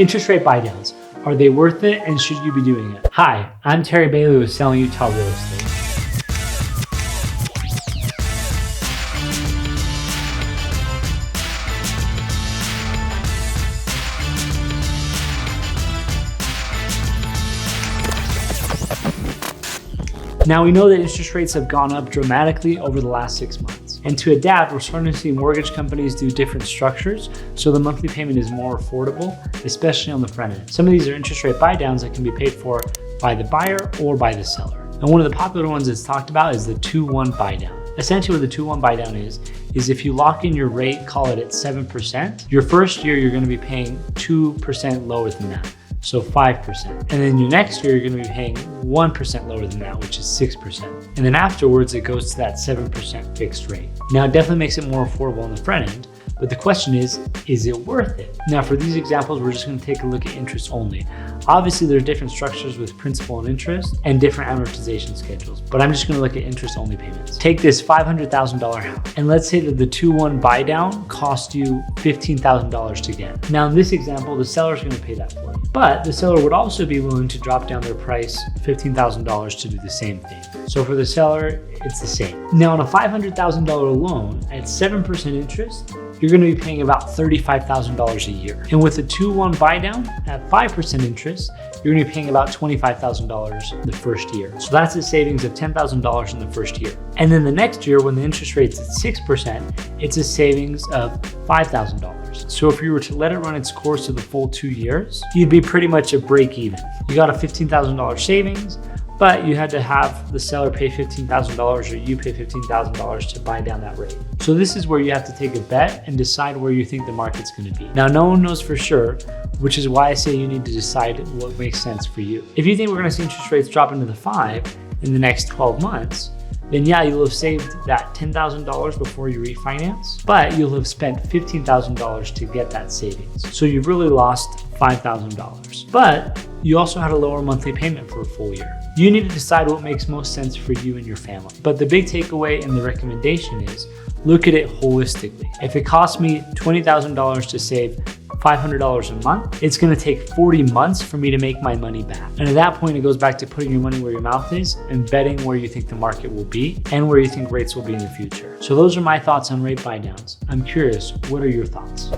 Interest rate buydowns. Are they worth it, and should you be doing it? Hi, I'm Terry Bailey with Selling Utah Real Estate. Now we know that interest rates have gone up dramatically over the last 6 months. And to adapt, we're starting to see mortgage companies do different structures, so the monthly payment is more affordable, especially on the front end. Some of these are interest rate buydowns that can be paid for by the buyer or by the seller. And one of the popular ones that's talked about is the 2-1 buydown. Essentially what the 2-1 buydown is if you lock in your rate, call it at 7%, your first year you're gonna be paying 2% lower than that. So 5%. And then your next year, you're gonna be paying 1% lower than that, which is 6%. And then afterwards, it goes to that 7% fixed rate. Now, it definitely makes it more affordable on the front end, but the question is it worth it? Now, for these examples, we're just gonna take a look at interest only. Obviously, there are different structures with principal and interest and different amortization schedules, but I'm just gonna look at interest-only payments. Take this $500,000 house, and let's say that the 2-1 buydown cost you $15,000 to get. Now, in this example, the seller's gonna pay that for you, but the seller would also be willing to drop down their price $15,000 to do the same thing. So for the seller, it's the same. Now, on a $500,000 loan at 7% interest, you're gonna be paying about $35,000 a year. And with a 2-1 buydown at 5% interest, you're gonna be paying about $25,000 the first year. So that's a savings of $10,000 in the first year. And then the next year, when the interest rate's at 6%, it's a savings of $5,000. So if you were to let it run its course of the full 2 years, you'd be pretty much a break even. You got a $15,000 savings, but you had to have the seller pay $15,000 or you pay $15,000 to buy down that rate. So this is where you have to take a bet and decide where you think the market's gonna be. Now, no one knows for sure, which is why I say you need to decide what makes sense for you. If you think we're gonna see interest rates drop into the 5 in the next 12 months, then yeah, you'll have saved that $10,000 before you refinance, but you'll have spent $15,000 to get that savings. So you've really lost $5,000. But you also had a lower monthly payment for a full year. You need to decide what makes most sense for you and your family. But the big takeaway and the recommendation is look at it holistically. If it costs me $20,000 to save $500 a month, it's gonna take 40 months for me to make my money back. And at that point, it goes back to putting your money where your mouth is and betting where you think the market will be and where you think rates will be in the future. So those are my thoughts on rate buydowns. I'm curious, what are your thoughts?